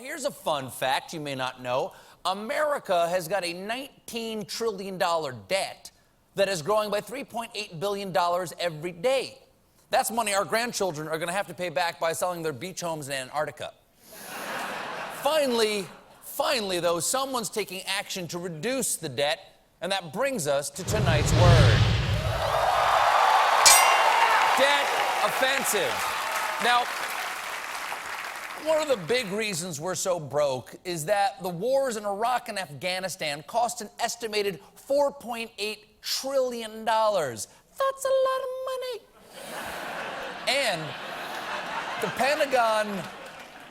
here's a fun fact you may not know. America has got a $19 trillion debt that is growing by $3.8 billion every day. That's money our grandchildren are going to have to pay back by selling their beach homes in Antarctica. Finally, though, someone's taking action to reduce the debt, and that brings us to tonight's word. Debt offensive. Now, one of the big reasons we're so broke is that the wars in Iraq and Afghanistan cost an estimated $4.8 trillion. That's a lot of money. And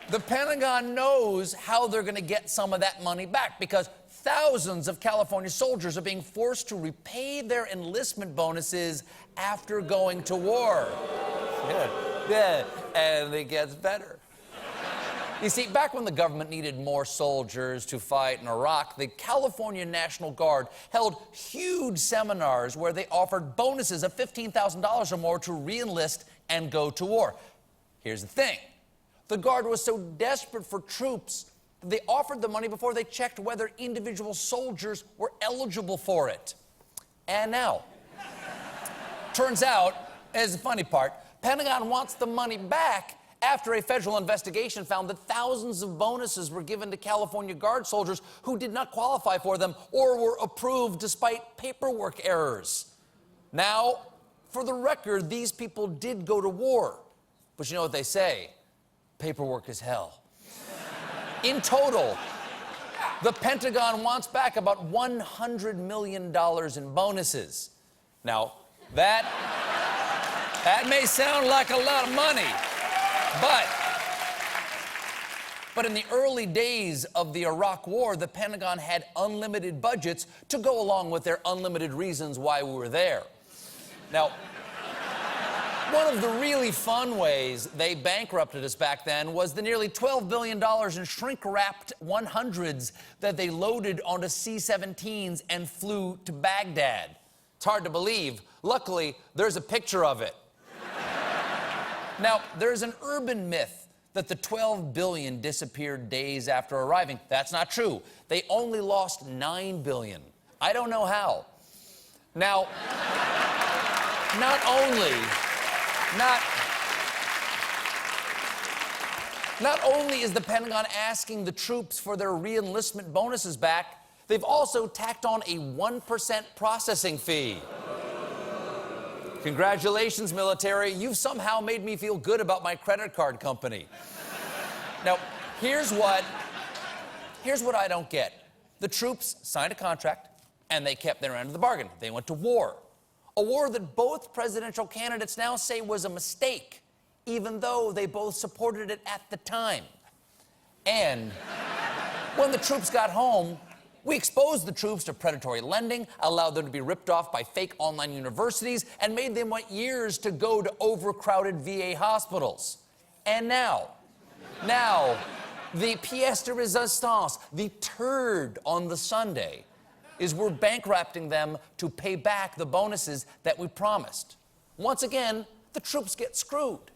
the Pentagon knows how they're going to get some of that money back, because thousands of California soldiers are being forced to repay their enlistment bonuses after going to war. Yeah. And it gets better. You see, back when the government needed more soldiers to fight in Iraq, the California National Guard held huge seminars where they offered bonuses of $15,000 or more to re-enlist and go to war. Here's the thing. The Guard was so desperate for troops that they offered the money before they checked whether individual soldiers were eligible for it. And now, turns out, as the funny part, Pentagon wants the money back after a federal investigation found that thousands of bonuses were given to California Guard soldiers who did not qualify for them or were approved despite paperwork errors. Now, for the record, these people did go to war. But you know what they say? Paperwork is hell. In total, the Pentagon wants back about $100 million in bonuses. Now, that may sound like a lot of money. But in the early days of the Iraq War, the Pentagon had unlimited budgets to go along with their unlimited reasons why we were there. Now, one of the really fun ways they bankrupted us back then was the nearly $12 billion in shrink-wrapped 100s that they loaded onto C-17s and flew to Baghdad. It's hard to believe. Luckily, there's a picture of it. Now, there's an urban myth that the $12 billion disappeared days after arriving. That's not true. They only lost $9 billion. I don't know how. Now, not only is the Pentagon asking the troops for their re-enlistment bonuses back, they've also tacked on a 1% processing fee. Congratulations, military. You've somehow made me feel good about my credit card company. Now, here's what I don't get. The troops signed a contract, and they kept their end of the bargain. They went to war. A war that both presidential candidates now say was a mistake, even though they both supported it at the time. And when the troops got home, we exposed the troops to predatory lending, allowed them to be ripped off by fake online universities, and made them wait years to go to overcrowded VA hospitals. And now, the pièce de résistance, the turd on the sundae, is we're bankrupting them to pay back the bonuses that we promised. Once again, the troops get screwed.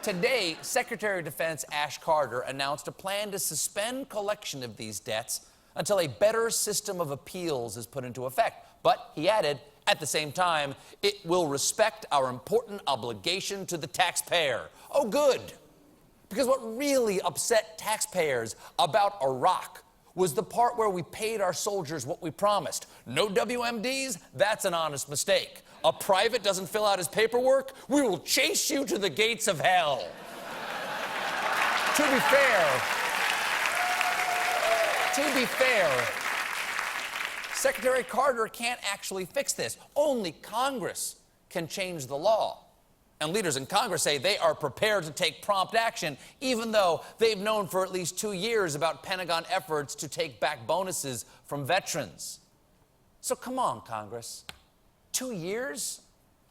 Today, Secretary of Defense Ash Carter announced a plan to suspend collection of these debts until a better system of appeals is put into effect. But, he added, at the same time, it will respect our important obligation to the taxpayer. Oh, good. Because what really upset taxpayers about Iraq was the part where we paid our soldiers what we promised. No WMDs? That's an honest mistake. A private doesn't fill out his paperwork? We will chase you to the gates of hell. To be fair, Secretary Carter can't actually fix this. Only Congress can change the law. And leaders in Congress say they are prepared to take prompt action, even though they've known for at least 2 years about Pentagon efforts to take back bonuses from veterans. So come on, Congress. 2 years?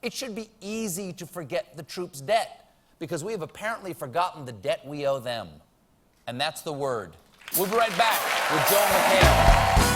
It should be easy to forget the troops' debt, because we have apparently forgotten the debt we owe them. And that's the word. We'll be right back with Joel McHale.